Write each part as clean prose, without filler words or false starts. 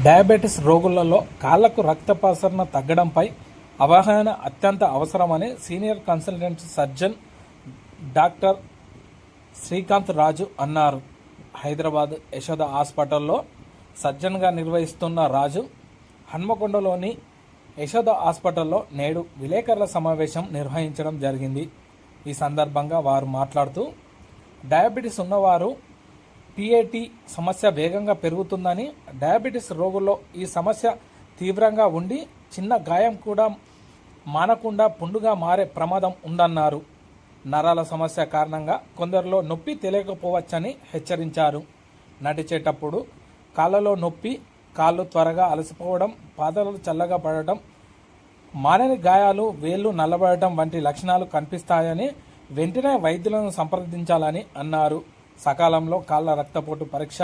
Diabetes రోగులలో కాళ్లకు రక్త ప్రసరణ తగ్గడంపై అవగాహన అత్యంత అవసరమని senior consultant surgeon doctor Srikanth Raju అన్నారు. హైదరాబాద్ యశోద హాస్పిటల్లో సర్జన్గా నిర్వహిస్తున్న రాజు హన్మకొండలోని యశోద హాస్పిటల్లో నేడు విలేకరుల సమావేశం నిర్వహించడం జరిగింది. ఈ సందర్భంగా వారు మాట్లాడుతూ డయాబెటిస్ ఉన్నవారు పిఏటి సమస్య వేగంగా పెరుగుతుందని, డయాబెటిస్ రోగుల్లో ఈ సమస్య తీవ్రంగా ఉండి చిన్న గాయం కూడా మానకుండా పుండుగా మారే ప్రమాదం ఉందన్నారు. నరాల సమస్య కారణంగా కొందరిలో నొప్పి తెలియకపోవచ్చని హెచ్చరించారు. నడిచేటప్పుడు కాళ్ళలో నొప్పి, కాళ్ళు త్వరగా అలసిపోవడం, పాదాలు చల్లగా పడటం, మానని గాయాలు, వేళ్లు నల్లబడటం వంటి లక్షణాలు కనిపిస్తాయని వెంటనే వైద్యులను సంప్రదించాలని అన్నారు. సకాలంలో కాళ్ళ రక్తపోటు పరీక్ష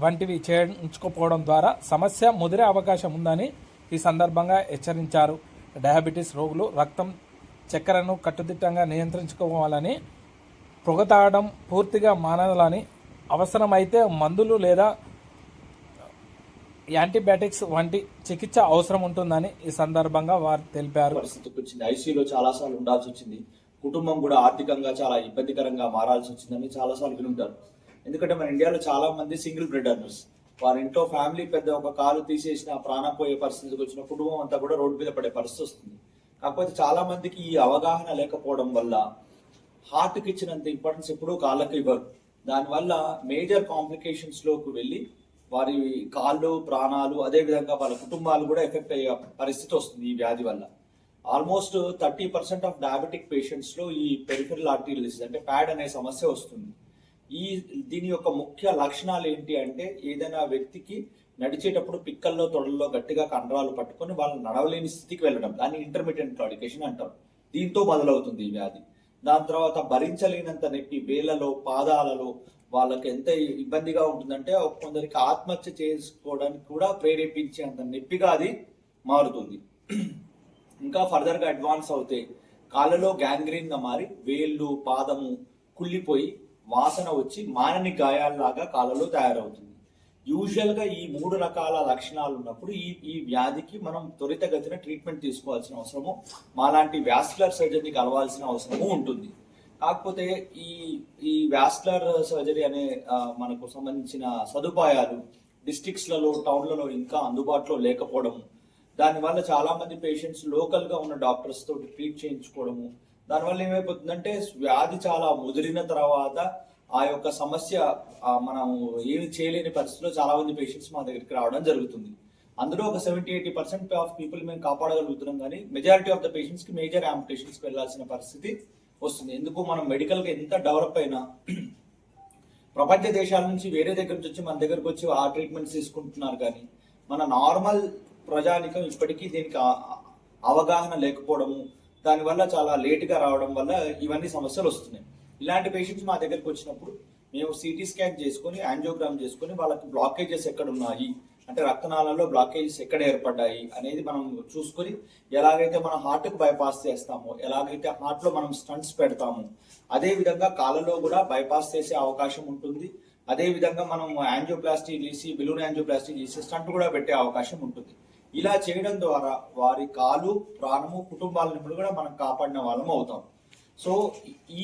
వంటివి చేయించుకోవడం ద్వారా సమస్య ముదిరే అవకాశం ఉందని ఈ సందర్భంగా హెచ్చరించారు. డయాబెటీస్ రోగులు రక్తం చక్కెరను కట్టుదిట్టంగా నియంత్రించుకోవాలని, పొగ తాగడం పూర్తిగా మానాలని, అవసరమైతే మందులు లేదా యాంటీబయాటిక్స్ వంటి చికిత్స అవసరం ఉంటుందని ఈ సందర్భంగా వారు తెలిపారు. పరిస్థితికి వచ్చింది, ఐసీయూలో చాలాసార్లు ఉండాల్సి వచ్చింది, కుటుంబం కూడా ఆర్థికంగా చాలా ఇబ్బందికరంగా మారాల్సి వచ్చిందని చాలాసార్లు వినుంటారు. ఎందుకంటే మన ఇండియాలో చాలా మంది సింగిల్ బ్రెడ్ అర్నర్స్, వారి ఇంట్లో ఫ్యామిలీ పెద్ద ఒక కాలు తీసేసిన ప్రాణం పోయే పరిస్థితికి వచ్చిన కుటుంబం అంతా కూడా రోడ్డు మీద పడే పరిస్థితి వస్తుంది. కాకపోతే చాలా మందికి ఈ అవగాహన లేకపోవడం వల్ల హార్ట్కి ఇచ్చినంత ఇంపార్టెన్స్ ఎప్పుడూ కాళ్ళకి ఇవ్వరు. దానివల్ల మేజర్ కాంప్లికేషన్స్ లోకి వెళ్ళి వారి కాళ్ళు, ప్రాణాలు, అదేవిధంగా వాళ్ళ కుటుంబాలు కూడా ఎఫెక్ట్ అయ్యే పరిస్థితి వస్తుంది ఈ వ్యాధి వల్ల. ఆల్మోస్ట్ 30% ఆఫ్ డయాబెటిక్ పేషెంట్స్ లో ఈ పెరిఫెరల్ ఆర్టరీ డిసీజ్ అంటే ప్యాడ్ అనే సమస్య వస్తుంది. దీని యొక్క ముఖ్య లక్షణాలు ఏంటి అంటే, ఏదైనా వ్యక్తికి నడిచేటప్పుడు పిక్కల్లో, తొడల్లో గట్టిగా కండరాలు పట్టుకొని వాళ్ళు నడవలేని స్థితికి వెళ్ళడం, దాన్ని ఇంటర్మీడియట్ క్లాడికేషన్ అంటారు. దీంతో మొదలవుతుంది ఈ వ్యాధి. దాని తర్వాత భరించలేనంత నొప్పి వేళ్లలో, పాదాలలో వాళ్ళకి ఎంత ఇబ్బందిగా ఉంటుందంటే కొందరికి ఆత్మహత్య చేసుకోవడానికి కూడా ప్రేరేపించేంత నొప్పిగా అది మారుతుంది. ఇంకా ఫర్దర్ గా అడ్వాన్స్ అవుతే కాళ్ళలో గ్యాంగ్రీన్ గా మారి వేళ్ళు, పాదము కుళ్ళిపోయి వాసన వచ్చి మానని గాయాల్లాగా కాళ్ళలో తయారవుతుంది. యూజువల్ గా ఈ 3 రకాల లక్షణాలు ఉన్నప్పుడు ఈ వ్యాధికి మనం త్వరితగతిన ట్రీట్మెంట్ తీసుకోవాల్సిన అవసరము, మాలాంటి వాస్కులర్ సర్జరీని కలవాల్సిన అవసరము ఉంటుంది. కాకపోతే ఈ వాస్కులర్ సర్జరీ అనే మనకు సంబంధించిన సదుపాయాలు డిస్ట్రిక్ట్స్లలో, టౌన్లలో ఇంకా అందుబాటులో లేకపోవడం, దానివల్ల చాలా మంది పేషెంట్స్ లోకల్ గా ఉన్న డాక్టర్స్ తోటి ట్రీట్ చేయించుకోవడము, దానివల్ల ఏమైపోతుందంటే వ్యాధి చాలా ముదిరిన తర్వాత ఆ యొక్క సమస్య మనం ఏమి చేయలేని పరిస్థితిలో చాలా మంది పేషెంట్స్ మా దగ్గరికి రావడం జరుగుతుంది. అందులో ఒక 70-80% ఆఫ్ పీపుల్ మేము కాపాడగలుగుతున్నాం, కానీ మెజారిటీ ఆఫ్ ద పేషెంట్స్ కి మేజర్ ఆంపుటేషన్స్ కి వెళ్లాల్సిన పరిస్థితి వస్తుంది. ఎందుకు, మనం మెడికల్ గా ఎంత డెవలప్ అయినా ప్రపంచ దేశాల నుంచి వేరే దగ్గర నుంచి వచ్చి మన దగ్గరకు వచ్చి ఆ ట్రీట్మెంట్స్ తీసుకుంటున్నారు, కానీ మన నార్మల్ ప్రజానికం ఇప్పటికీ దీనికి అవగాహన లేకపోవడము, దానివల్ల చాలా లేటుగా రావడం వల్ల ఇవన్నీ సమస్యలు వస్తున్నాయి. ఇలాంటి పేషెంట్స్ మా దగ్గరకు వచ్చినప్పుడు మేము సిటీ స్కాన్ చేసుకొని, యాంజియోగ్రామ్ చేసుకొని వాళ్ళకి బ్లాకేజెస్ ఎక్కడ ఉన్నాయి అంటే రక్తనాళాల్లో బ్లాకేజెస్ ఎక్కడ ఏర్పడ్డాయి అనేది మనం చూసుకొని, ఎలాగైతే మనం హార్ట్కి బైపాస్ చేస్తామో, ఎలాగైతే హార్ట్లో మనం స్టంట్స్ పెడతామో, అదే విధంగా కాళ్ళలో కూడా బైపాస్ చేసే అవకాశం ఉంటుంది. అదే విధంగా మనం యాంజియోప్లాస్టీ చేసి, బిలూన్ యాంజియోప్లాస్టీ చేసి స్టంట్ కూడా పెట్టే అవకాశం ఉంటుంది. ఇలా చేయడం ద్వారా వారి కాలు, ప్రాణము, కుటుంబాలను కూడా మనం కాపాడిన వాళ్ళం అవుతాం. సో ఈ